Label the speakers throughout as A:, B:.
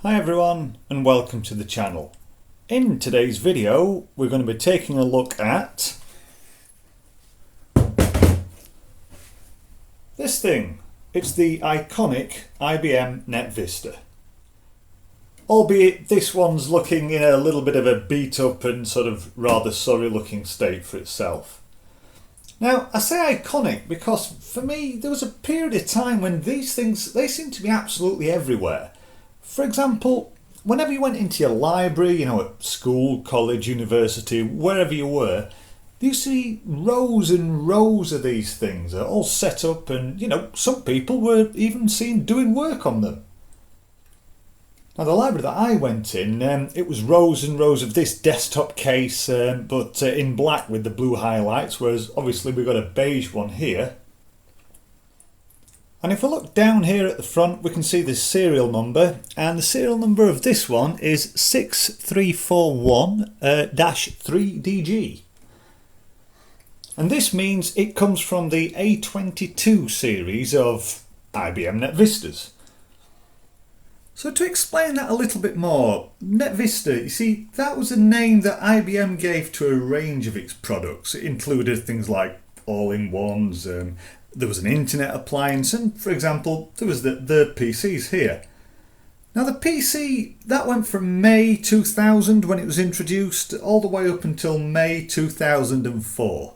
A: Hi everyone and welcome to the channel. In today's video we're going to be taking a look at this thing. It's the iconic IBM Netvista. Albeit this one's looking in a little bit of a beat up and sort of rather sorry looking state for itself. Now I say iconic because for me there was a period of time when these things, they seem to be absolutely everywhere. For example, whenever you went into your library, at school, college, university, wherever you were, you see rows and rows of these things all set up and, some people were even seen doing work on them. Now the library that I went in, it was rows and rows of this desktop case, but in black with the blue highlights, whereas obviously we've got a beige one here. And if we look down here at the front, we can see the serial number, and the serial number of this one is 6341-3DG. And this means it comes from the A22 series of IBM Netvistas. So to explain that a little bit more, Netvista, you see, that was a name that IBM gave to a range of its products. It included things like all-in-ones, there was an internet appliance, and for example there was the PCs here. Now the PC, that went from May 2000 when it was introduced all the way up until May 2004.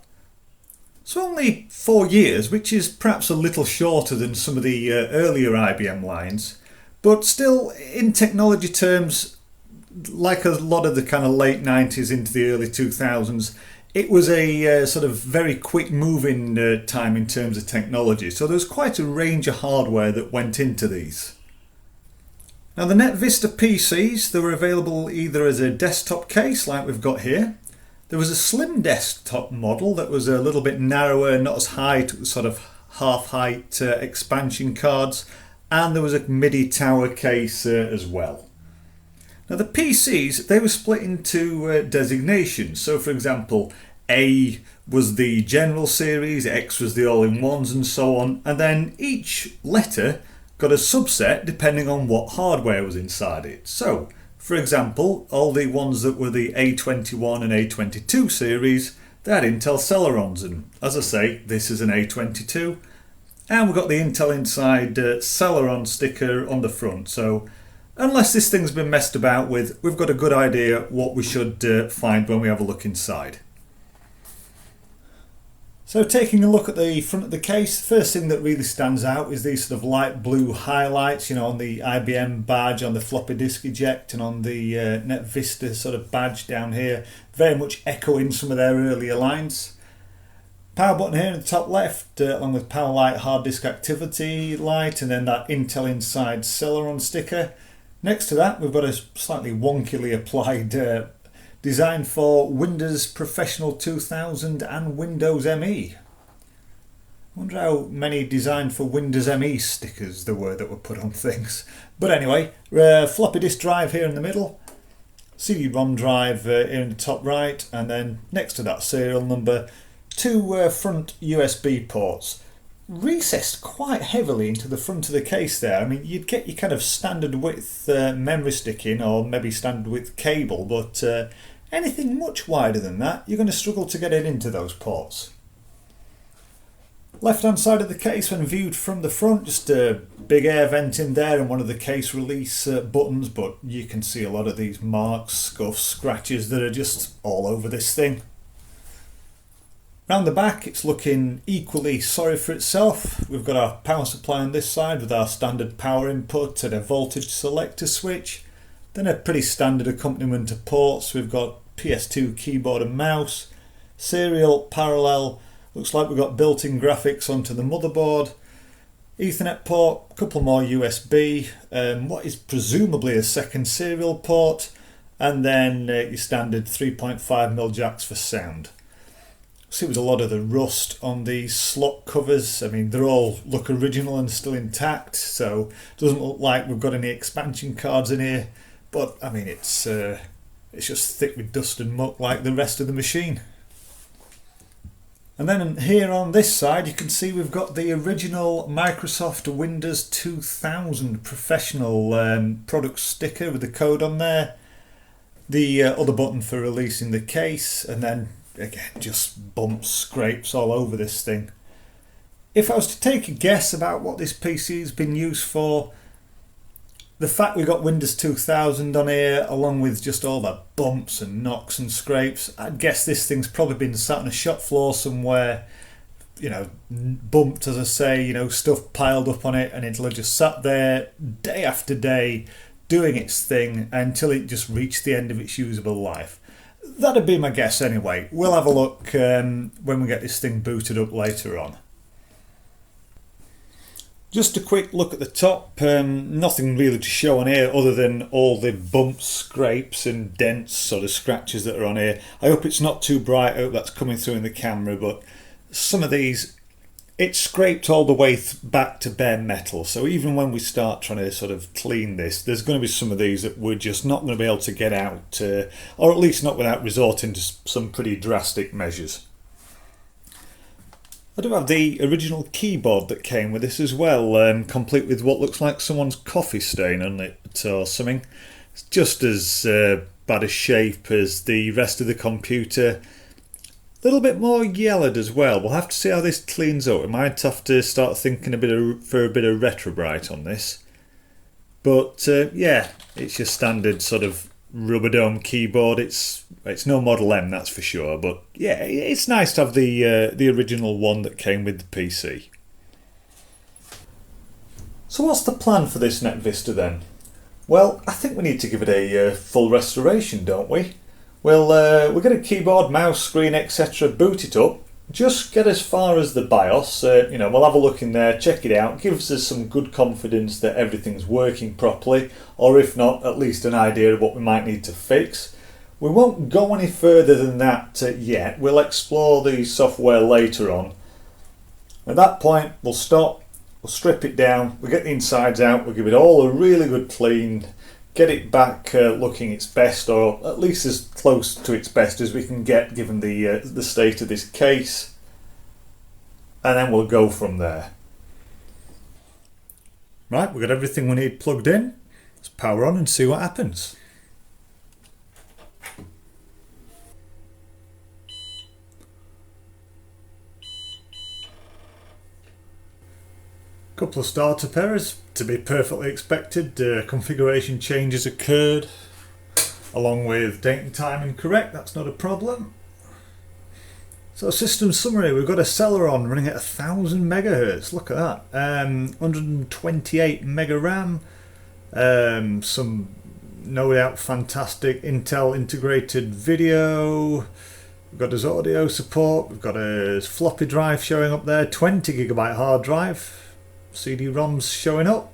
A: So only 4 years, which is perhaps a little shorter than some of the earlier IBM lines, but still in technology terms, like a lot of the kind of late 90s into the early 2000s, it was a sort of very quick moving time in terms of technology, so there was quite a range of hardware that went into these. Now the Netvista PCs, they were available either as a desktop case like we've got here. There was a slim desktop model that was a little bit narrower, not as high, it was sort of half height expansion cards, and there was a MIDI tower case as well. Now the PCs, they were split into designations. So for example, A was the general series, X was the all-in-ones and so on. And then each letter got a subset depending on what hardware was inside it. So for example, all the ones that were the A21 and A22 series, they had Intel Celerons. And as I say, this is an A22. And we've got the Intel Inside Celeron sticker on the front. So unless this thing's been messed about with, we've got a good idea what we should find when we have a look inside. So taking a look at the front of the case, the first thing that really stands out is these sort of light blue highlights, on the IBM badge, on the floppy disk eject, and on the Netvista sort of badge down here, very much echoing some of their earlier lines. Power button here in the top left, along with power light, hard disk activity light, and then that Intel Inside Celeron sticker. Next to that, we've got a slightly wonkily applied design for Windows Professional 2000 and Windows ME. I wonder how many designed for Windows ME stickers there were that were put on things. But anyway, floppy disk drive here in the middle, CD-ROM drive here in the top right, and then next to that serial number, two front USB ports. Recessed quite heavily into the front of the case there. I mean, you'd get your kind of standard width memory stick in, or maybe standard width cable, but anything much wider than that, you're going to struggle to get it into those ports. Left hand side of the case, when viewed from the front, just a big air vent in there and one of the case release buttons, but you can see a lot of these marks, scuffs, scratches that are just all over this thing. Round the back, it's looking equally sorry for itself. We've got our power supply on this side with our standard power input and a voltage selector switch. Then a pretty standard accompaniment of ports. We've got PS2 keyboard and mouse, serial, parallel. Looks like we've got built-in graphics onto the motherboard. Ethernet port, a couple more USB, what is presumably a second serial port, and then your standard 3.5mm jacks for sound. See, with a lot of the rust on these slot covers. I mean, they all look original and still intact, so it doesn't look like we've got any expansion cards in here. But I mean, it's just thick with dust and muck like the rest of the machine. And then here on this side you can see we've got the original Microsoft Windows 2000 professional product sticker with the code on there. The other button for releasing the case, and then again just bumps, scrapes all over this thing. If I was to take a guess about what this PC has been used for, the fact we got Windows 2000 on here, along with just all the bumps and knocks and scrapes, I'd guess this thing's probably been sat on a shop floor somewhere, you know, bumped, as I say, you know, stuff piled up on it, and it'll have just sat there day after day doing its thing until it just reached the end of its usable life. That'd be my guess anyway. We'll have a look when we get this thing booted up later on. Just a quick look at the top, nothing really to show on here other than all the bumps, scrapes and dents, sort of scratches that are on here. I hope it's not too bright, I hope that's coming through in the camera, but some of these, it's scraped all the way back to bare metal, so even when we start trying to sort of clean this, there's going to be some of these that we're just not going to be able to get out, or at least not without resorting to some pretty drastic measures. I do have the original keyboard that came with this as well, complete with what looks like someone's coffee stain on it or something. It's just as bad a shape as the rest of the computer. A little bit more yellowed as well. We'll have to see how this cleans up. We might have to start thinking for a bit of retro bright on this. But yeah, it's your standard sort of rubber dome keyboard. It's no Model M, that's for sure, but yeah, it's nice to have the original one that came with the PC. So what's the plan for this Netvista then? Well, I think we need to give it a full restoration, don't we? We'll get a keyboard, mouse, screen, etc., boot it up, just get as far as the BIOS, you know, we'll have a look in there, check it out, gives us some good confidence that everything's working properly, or if not, at least an idea of what we might need to fix. We won't go any further than that yet. We'll explore the software later on. At that point, we'll stop, we'll strip it down, we'll get the insides out, we'll give it all a really good clean, get it back looking its best, or at least as close to its best as we can get given the state of this case, and then we'll go from there. Right, we've got everything we need plugged in. Let's power on and see what happens. Couple of startup errors, to be perfectly expected. Configuration changes occurred, along with date and time incorrect. That's not a problem. So system summary, we've got a Celeron running at 1000 megahertz. Look at that. 128 mega RAM. Some no doubt fantastic Intel integrated video. We've got his audio support. We've got a floppy drive showing up there. 20 gigabyte hard drive. CD-ROMs showing up.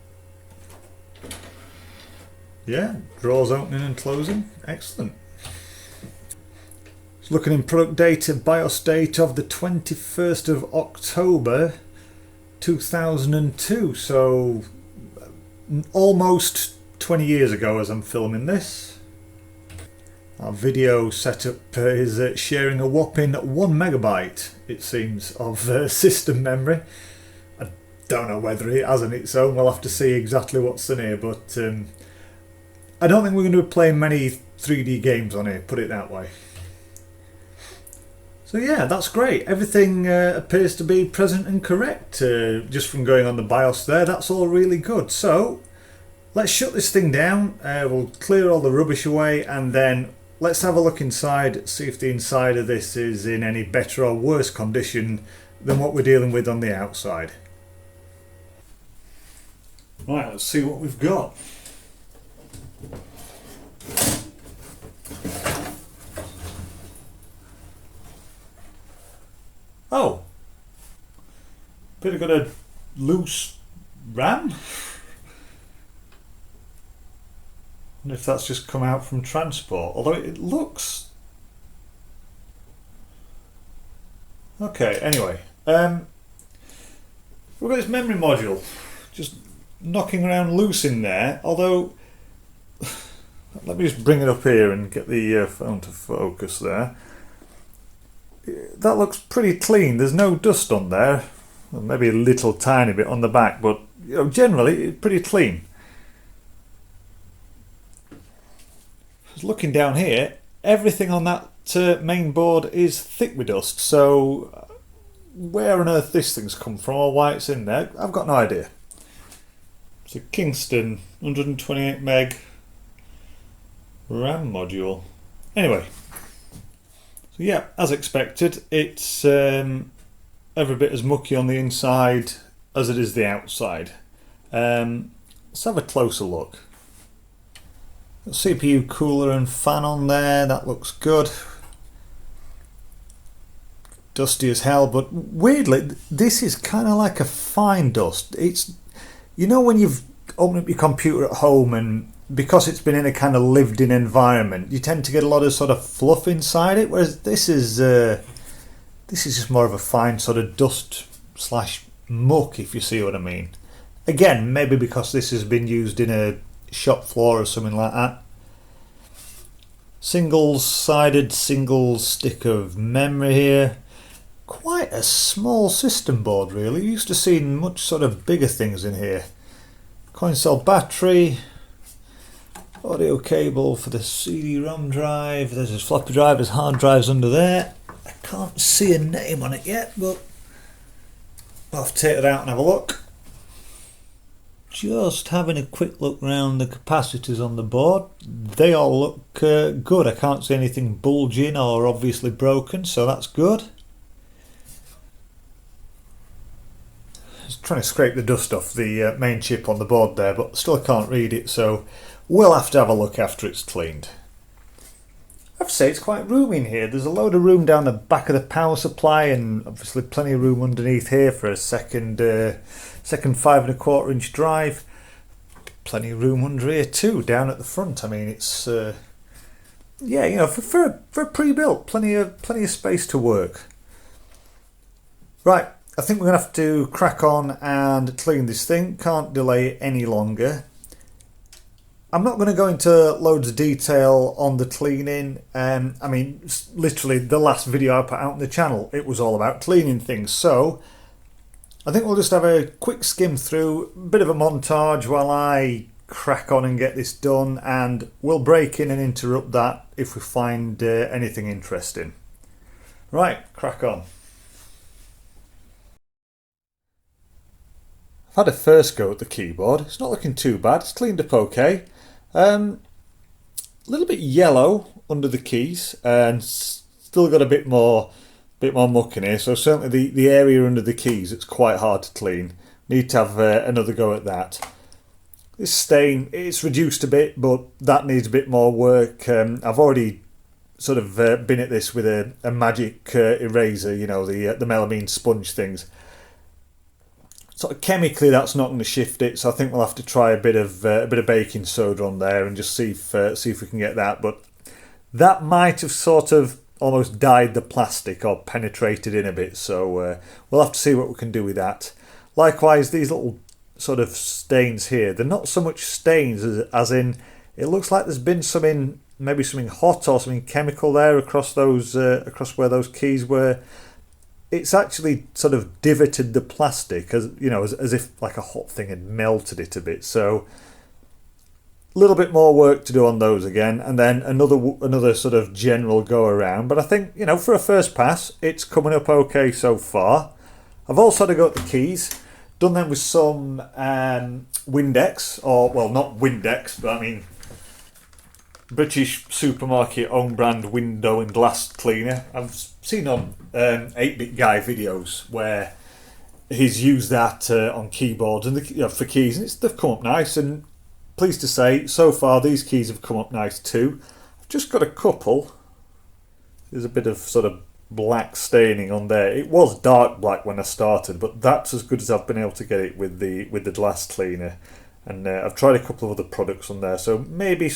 A: Yeah, drawers opening and closing. Excellent. Just looking in product data, BIOS date of the 21st of October 2002. So almost 20 years ago as I'm filming this. Our video setup is sharing a whopping 1 megabyte, it seems, of system memory. Don't know whether it has on its own, we'll have to see exactly what's in here, but I don't think we're going to be playing many 3D games on here, put it that way. So yeah, that's great. Everything appears to be present and correct, just from going on the BIOS there. That's all really good. So let's shut this thing down, we'll clear all the rubbish away, and then let's have a look inside, see if the inside of this is in any better or worse condition than what we're dealing with on the outside. Right, let's see what we've got. Oh, bit of got a loose RAM. And if that's just come out from transport, although it looks okay. Anyway, we've got this memory module just knocking around loose in there, although let me just bring it up here and get the phone to focus there. that looks pretty clean. There's no dust on there. Well, maybe a little tiny bit on the back, but generally it's pretty clean. Just looking down here, everything on that main board is thick with dust, so where on earth this thing's come from or why it's in there, I've got no idea. It's a Kingston 128 meg RAM module. Anyway, so yeah, as expected, it's every bit as mucky on the inside as it is the outside. Let's have a closer look. CPU cooler and fan on there, that looks good. Dusty as hell, but weirdly this is kind of like a fine dust. It's, you know, when you've opened up your computer at home and because it's been in a kind of lived in environment, you tend to get a lot of sort of fluff inside it, whereas this is just more of a fine sort of dust slash muck, if you see what I mean. Again, maybe because this has been used in a shop floor or something like that. Single-sided, single stick of memory here. Quite a small system board really. Used to see much sort of bigger things in here. Coin cell battery, audio cable for the CD-ROM drive. There's a floppy drive, there's hard drives under there. I can't see a name on it yet, but I'll have to take it out and have a look. Just having a quick look around the capacitors on the board. They all look good. I can't see anything bulging or obviously broken, so that's good. Just trying to scrape the dust off the main chip on the board there, but still can't read it, so we'll have to have a look after it's cleaned. I have to say it's quite roomy in here. There's a load of room down the back of the power supply and obviously plenty of room underneath here for a second 5¼ inch drive. Plenty of room under here too, down at the front. I mean, it's yeah, you know, for a pre-built, plenty of space to work. Right, I think we're gonna have to crack on and clean this thing. Can't delay any longer. I'm not going to go into loads of detail on the cleaning. I mean, literally the last video I put out on the channel, it was all about cleaning things. So I think we'll just have a quick skim through, a bit of a montage while I crack on and get this done, and we'll break in and interrupt that if we find anything interesting. Right, crack on. I've had a first go at the keyboard. It's not looking too bad. It's cleaned up okay. A little bit yellow under the keys and still got a bit more muck in here, so certainly the area under the keys, it's quite hard to clean. Need to have another go at that. This stain, it's reduced a bit, but that needs a bit more work. I've already sort of been at this with a magic eraser, you know, the melamine sponge things. Sort of chemically, that's not going to shift it, so I think we'll have to try a bit of baking soda on there and just see if we can get that. But that might have sort of almost dyed the plastic or penetrated in a bit, so we'll have to see what we can do with that. Likewise, these little sort of stains here, they're not so much stains as in it looks like there's been maybe something hot or something chemical there across where those keys were. It's actually sort of divoted the plastic, as you know, as if like a hot thing had melted it a bit. So a little bit more work to do on those again, and then another sort of general go around. But I think, you know, for a first pass, it's coming up okay so far. I've also had to go at the keys, done them with some Windex, or well, not Windex, but I mean British supermarket own brand window and glass cleaner. I've seen on 8-Bit Guy videos where he's used that on keyboards and for keys, and they've come up nice. And pleased to say, so far these keys have come up nice too. I've just got a couple. There's a bit of sort of black staining on there. It was dark black when I started, but that's as good as I've been able to get it with the glass cleaner. And I've tried a couple of other products on there, so maybe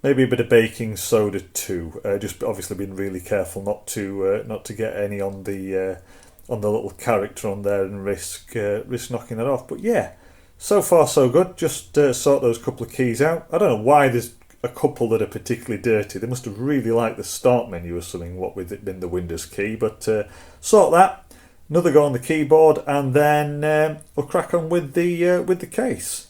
A: maybe a bit of baking soda too. Just obviously been really careful not to get any on the little character on there and risk knocking it off. But yeah, so far so good. Just sort those couple of keys out. I don't know why there's a couple that are particularly dirty. They must have really liked the start menu or something, what with it being the Windows key. But sort that, another go on the keyboard, and then we'll crack on with the case.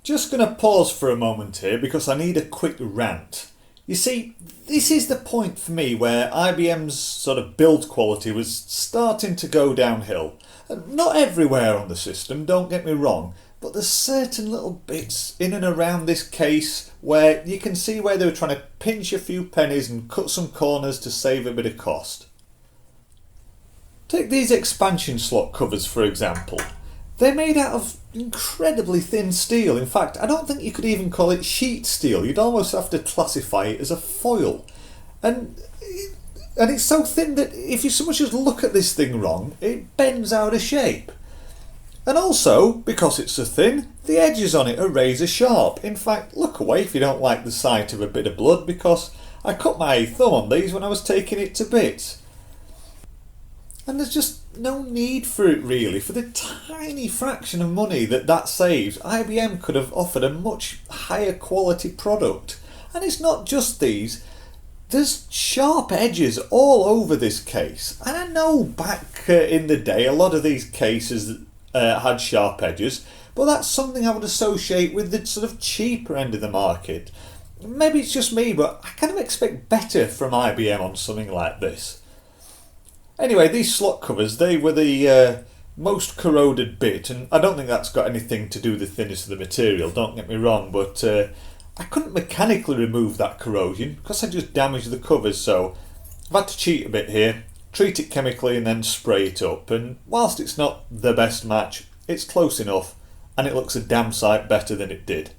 A: Just going to pause for a moment here because I need a quick rant. You see, this is the point for me where IBM's sort of build quality was starting to go downhill. Not everywhere on the system, don't get me wrong, but there's certain little bits in and around this case where you can see where they were trying to pinch a few pennies and cut some corners to save a bit of cost. Take these expansion slot covers for example. They're made out of incredibly thin steel. In fact, I don't think you could even call it sheet steel. You'd almost have to classify it as a foil. And it's so thin that if you so much as look at this thing wrong, it bends out of shape. And also, because it's so thin, the edges on it are razor sharp. In fact, look away if you don't like the sight of a bit of blood, because I cut my thumb on these when I was taking it to bits. And there's just no need for it really. For the tiny fraction of money that saves, IBM could have offered a much higher quality product. And it's not just these. There's sharp edges all over this case. And I know back in the day a lot of these cases had sharp edges, but that's something I would associate with the sort of cheaper end of the market. Maybe it's just me, but I kind of expect better from IBM on something like this. Anyway, these slot covers, they were the most corroded bit, and I don't think that's got anything to do with the thinness of the material, don't get me wrong, but I couldn't mechanically remove that corrosion because I just damaged the covers, so I've had to cheat a bit here, treat it chemically and then spray it up, and whilst it's not the best match, it's close enough and it looks a damn sight better than it did.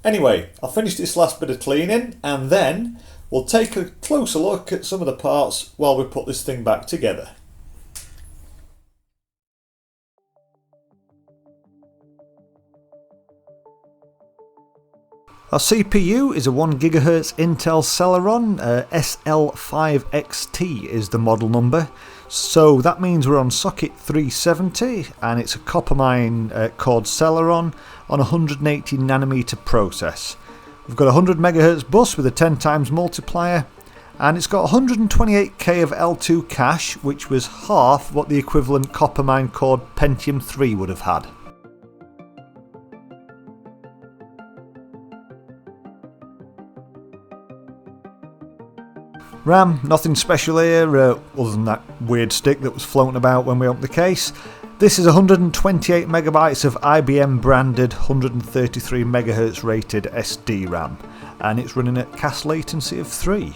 A: Anyway, I'll finish this last bit of cleaning and then we'll take a closer look at some of the parts while we put this thing back together. Our CPU is a 1GHz Intel Celeron, SL5XT is the model number. So that means we're on socket 370 and it's a Coppermine core Celeron on a 180nm process. We've got a 100MHz bus with a 10 times multiplier, and it's got 128K of L2 cache, which was half what the equivalent Coppermine core Pentium 3 would have had. RAM, nothing special here, other than that weird stick that was floating about when we opened the case. This is 128MB of IBM branded 133MHz rated SD RAM, and it's running at cache latency of 3.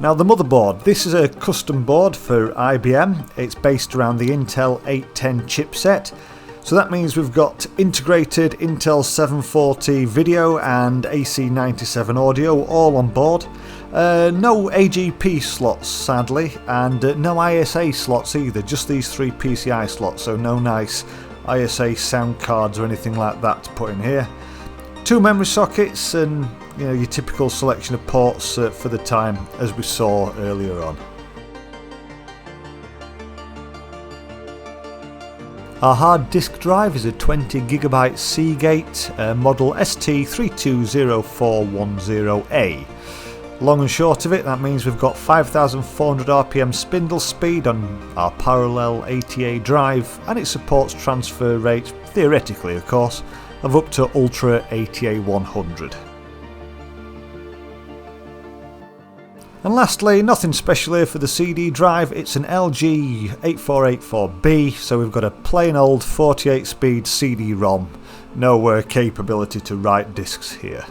A: Now the motherboard, this is a custom board for IBM. It's based around the Intel 810 chipset. So that means we've got integrated Intel 740 video and AC97 audio all on board. No AGP slots sadly, and no ISA slots either, just these 3 PCI slots, so no nice ISA sound cards or anything like that to put in here. 2 memory sockets and your typical selection of ports for the time, as we saw earlier on. Our hard disk drive is a 20GB Seagate model ST320410A. Long and short of it, that means we've got 5400 RPM spindle speed on our parallel ATA drive, and it supports transfer rates, theoretically of course, of up to Ultra ATA 100. And lastly, nothing special here for the CD drive, it's an LG 8484B, so we've got a plain old 48 speed CD-ROM, no capability to write discs here.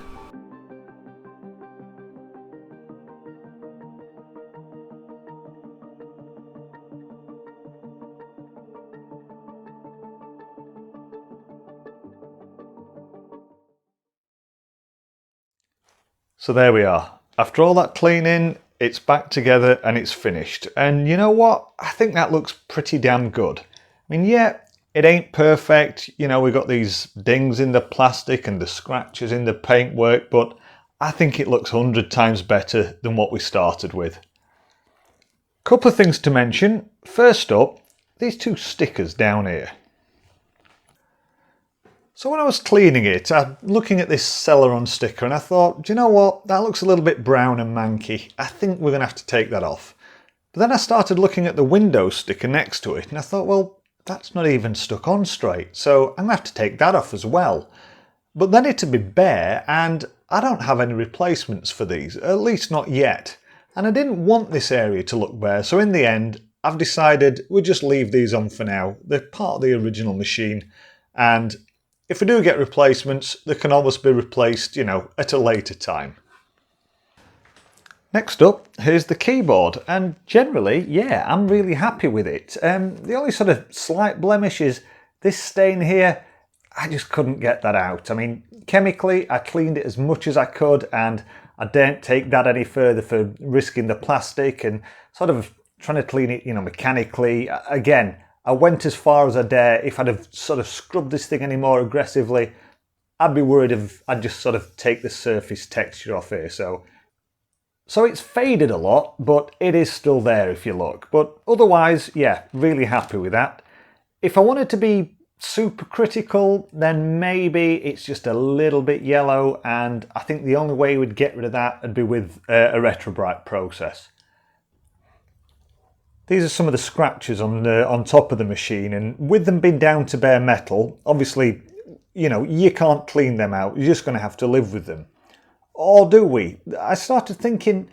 A: So there we are. After all that cleaning, it's back together and it's finished. And you know what? I think that looks pretty damn good. I mean, yeah, it ain't perfect. We've got these dings in the plastic and the scratches in the paintwork, but I think it looks 100 times better than what we started with. Couple of things to mention. First up, these 2 stickers down here. So when I was cleaning it, I'm looking at this Celeron sticker and I thought, do you know what, that looks a little bit brown and manky. I think we're going to have to take that off. But then I started looking at the Windows sticker next to it and I thought, well, that's not even stuck on straight, so I'm going to have to take that off as well. But then it'd be bare and I don't have any replacements for these, at least not yet. And I didn't want this area to look bare, so in the end, I've decided we'll just leave these on for now. They're part of the original machine, and if we do get replacements, they can always be replaced, at a later time. Next up, here's the keyboard, and generally, yeah, I'm really happy with it. The only sort of slight blemish is this stain here. I just couldn't get that out. I mean, chemically, I cleaned it as much as I could, and I daren't take that any further for risking the plastic and sort of trying to clean it, mechanically. Again, I went as far as I dare. If I'd have sort of scrubbed this thing any more aggressively, I'd be worried I'd just sort of take the surface texture off here. So it's faded a lot, but it is still there if you look. But otherwise, yeah, really happy with that. If I wanted to be super critical, then maybe it's just a little bit yellow, and I think the only way we'd get rid of that would be with a retrobrite process. These are some of the scratches on top of the machine, and with them being down to bare metal, obviously, you can't clean them out. You're just going to have to live with them. Or do we? I started thinking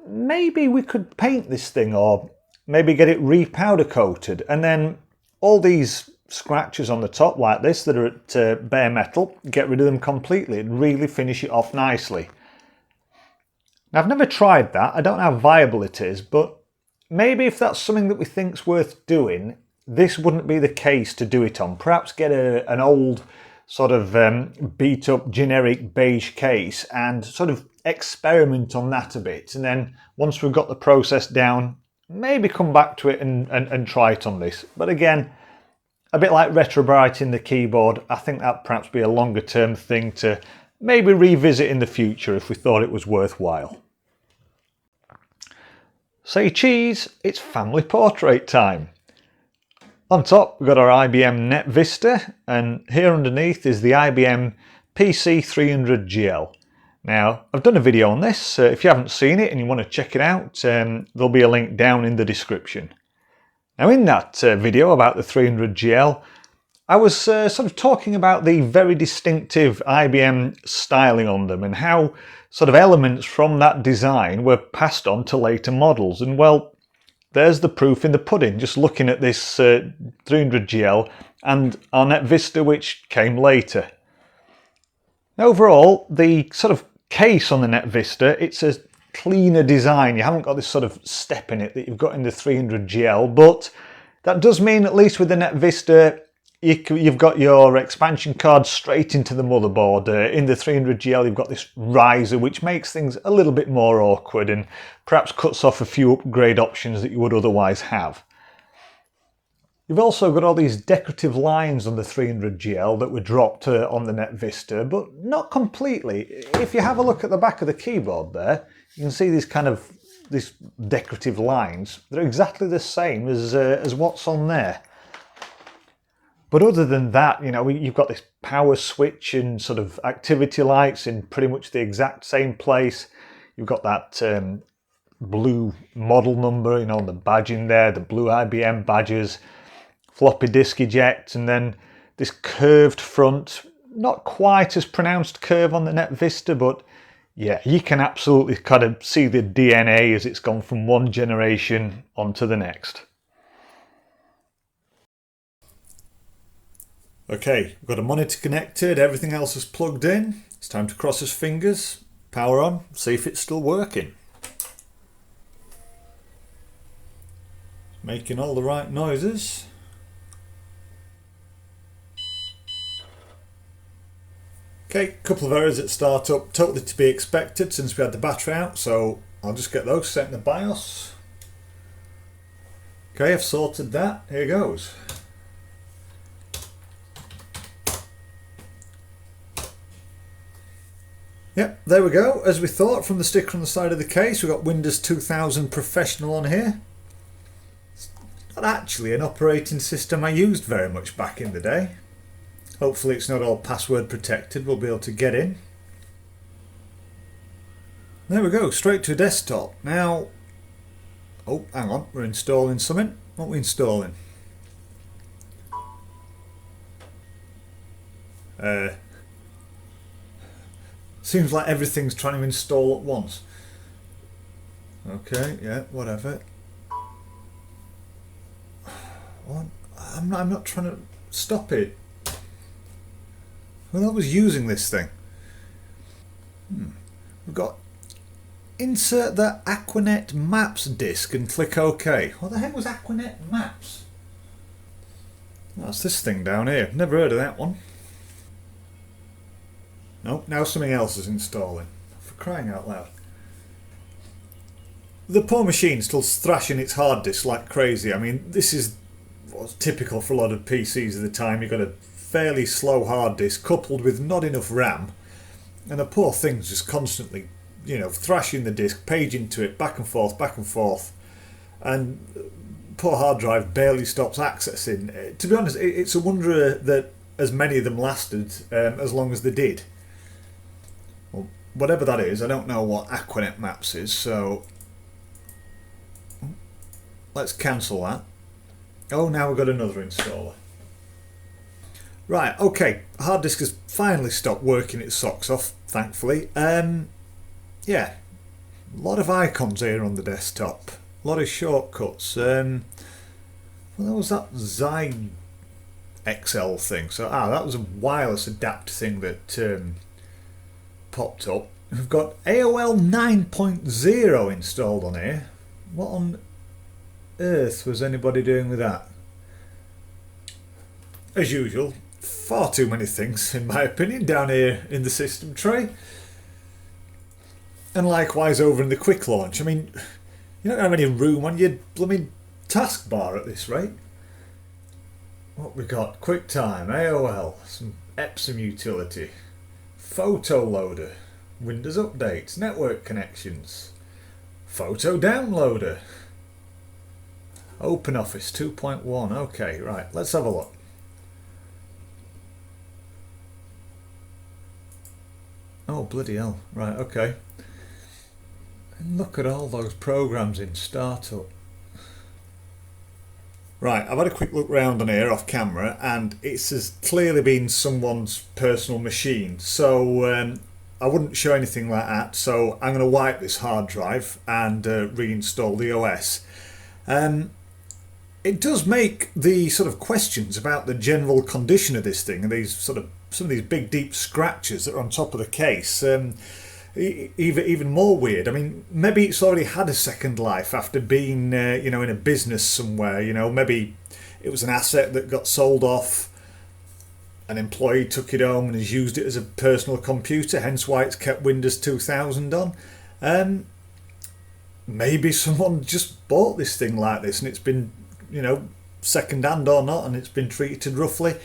A: maybe we could paint this thing, or maybe get it repowder coated, and then all these scratches on the top like this that are at bare metal, get rid of them completely and really finish it off nicely. Now, I've never tried that. I don't know how viable it is, but maybe if that's something that we think's worth doing, this wouldn't be the case to do it on. Perhaps get an old sort of beat up generic beige case and sort of experiment on that a bit. And then once we've got the process down, maybe come back to it and try it on this. But again, a bit like retrobriting the keyboard, I think that perhaps be a longer term thing to maybe revisit in the future if we thought it was worthwhile. Say cheese, it's family portrait time. On top we've got our IBM Netvista, and here underneath is the IBM PC300GL. Now, I've done a video on this. If you haven't seen it and you want to check it out, there'll be a link down in the description. Now, in that video about the 300GL, I was sort of talking about the very distinctive IBM styling on them and how sort of elements from that design were passed on to later models. And well, there's the proof in the pudding, just looking at this 300GL and our Netvista, which came later. Overall, the sort of case on the Netvista, it's a cleaner design. You haven't got this sort of step in it that you've got in the 300GL, but that does mean, at least with the Netvista, you've got your expansion card straight into the motherboard. In the 300GL you've got this riser, which makes things a little bit more awkward and perhaps cuts off a few upgrade options that you would otherwise have. You've also got all these decorative lines on the 300GL that were dropped on the Netvista, but not completely. If you have a look at the back of the keyboard there, you can see these decorative lines. They're exactly the same as what's on there. But other than that, you know, you've got this power switch and sort of activity lights in pretty much the exact same place. You've got that blue model number, you know, on the badge in there, the blue IBM badges, floppy disk eject, and then this curved front. Not quite as pronounced curve on the Netvista, but yeah, you can absolutely kind of see the DNA as it's gone from one generation onto the next. Okay, we've got a monitor connected, everything else is plugged in. It's time to cross his fingers, power on, see if it's still working. Making all the right noises. Okay, couple of errors at startup, totally to be expected since we had the battery out, so I'll just get those set in the BIOS. Okay, I've sorted that, here goes. Yep, there we go. As we thought, from the sticker on the side of the case, we've got Windows 2000 Professional on here. It's not actually an operating system I used very much back in the day. Hopefully it's not all password protected, we'll be able to get in. There we go, straight to a desktop. Now, oh, hang on, we're installing something. What are we installing? Seems like everything's trying to install at once. Okay, yeah, whatever. What? I'm not trying to stop it. Well, I was using this thing. We've got insert the Aquanet Maps disk and click OK. What the heck was Aquanet Maps? That's this thing down here. Never heard of that one. Nope, now something else is installing. For crying out loud. The poor machine's still thrashing its hard disk like crazy. I mean, this is what's typical for a lot of PCs at the time. You've got a fairly slow hard disk coupled with not enough RAM, and the poor thing's just constantly, you know, thrashing the disk, paging to it, back and forth, and poor hard drive barely stops accessing. To be honest, it's a wonder that as many of them lasted as long as they did. Well, whatever that is, I don't know what Aquanet Maps is, so let's cancel that. Oh, now we've got another installer. Right, okay, hard disk has finally stopped working its socks off, thankfully. Yeah, a lot of icons here on the desktop, a lot of shortcuts. Well, that was that Zyg XL thing, so that was a wireless adapt thing that popped up. We've got AOL 9.0 installed on here. What on earth was anybody doing with that? As usual, far too many things, in my opinion, down here in the system tray. And likewise over in the quick launch. I mean, you don't have any room on your blooming taskbar at this rate. What we got? QuickTime, AOL, some Epsom utility, photo loader, Windows updates, network connections, photo downloader, OpenOffice 2.1. Okay, right, let's have a look. Oh, bloody hell. Right, okay. And look at all those programs in startup. Right, I've had a quick look round on here off camera, and it's has clearly been someone's personal machine. So I wouldn't show anything like that. So I'm going to wipe this hard drive and reinstall the OS. It does make the sort of questions about the general condition of this thing and these sort of some of these big deep scratches that are on top of the case. even more weird. I mean, maybe it's already had a second life after being, in a business somewhere. Maybe it was an asset that got sold off. An employee took it home and has used it as a personal computer, hence why it's kept Windows 2000 on. Maybe someone just bought this thing like this and it's been, second hand or not, and it's been treated roughly.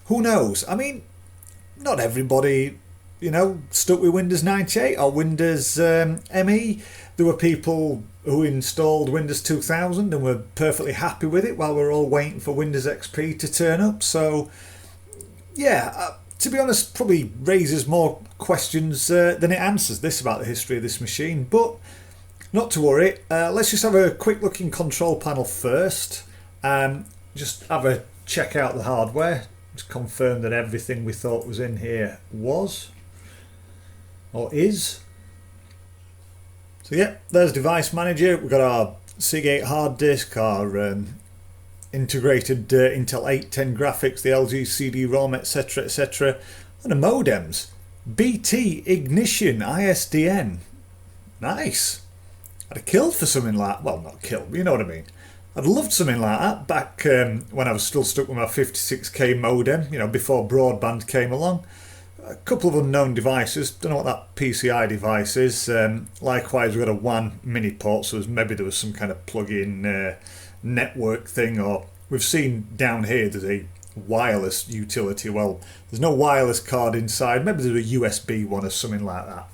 A: Who knows? I mean, not everybody, stuck with Windows 98 or Windows ME. There were people who installed Windows 2000 and were perfectly happy with it while we were all waiting for Windows XP to turn up. So, yeah, to be honest, probably raises more questions than it answers this about the history of this machine. But not to worry. Let's just have a quick look in control panel first. Just have a check out the hardware. Just confirm that everything we thought was in here was or is. So yeah, there's device manager. We've got our Seagate hard disk, our integrated Intel 810 graphics, the LG CD-ROM, etc, etc, and the modems. BT Ignition ISDN. Nice. I'd have killed for something like, well, not killed, but you know what I mean. I'd loved something like that back when I was still stuck with my 56k modem, before broadband came along. A couple of unknown devices, don't know what that PCI device is. Likewise, we've got a WAN mini port, so maybe there was some kind of plug-in network thing, or we've seen down here there's a wireless utility. Well, there's no wireless card inside, maybe there's a USB one or something like that.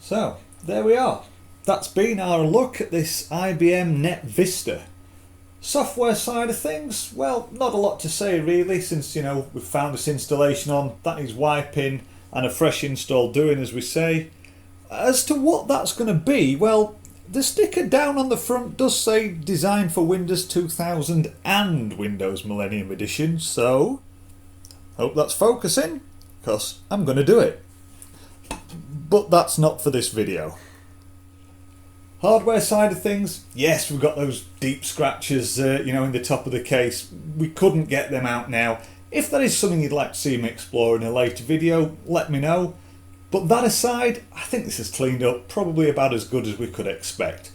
A: So, there we are. That's been our look at this IBM Netvista. Software side of things, well, not a lot to say really, since we've found this installation on, that needs wiping and a fresh install doing, as we say. As to what that's going to be, well, the sticker down on the front does say designed for Windows 2000 and Windows Millennium Edition, so hope that's focusing, because I'm going to do it. But that's not for this video. Hardware side of things, yes, we've got those deep scratches, in the top of the case. We couldn't get them out now. If that is something you'd like to see me explore in a later video, let me know. But that aside, I think this is cleaned up probably about as good as we could expect.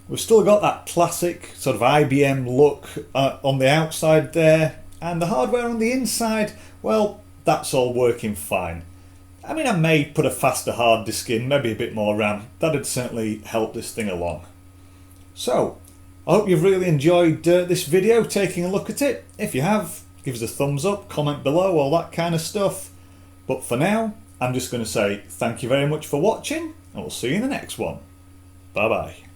A: We've still got that classic sort of IBM look on the outside there, and the hardware on the inside, well, that's all working fine. I mean, I may put a faster hard disk in, maybe a bit more RAM. That'd certainly help this thing along. So, I hope you've really enjoyed this video, taking a look at it. If you have, give us a thumbs up, comment below, all that kind of stuff. But for now, I'm just going to say thank you very much for watching, and we'll see you in the next one. Bye bye.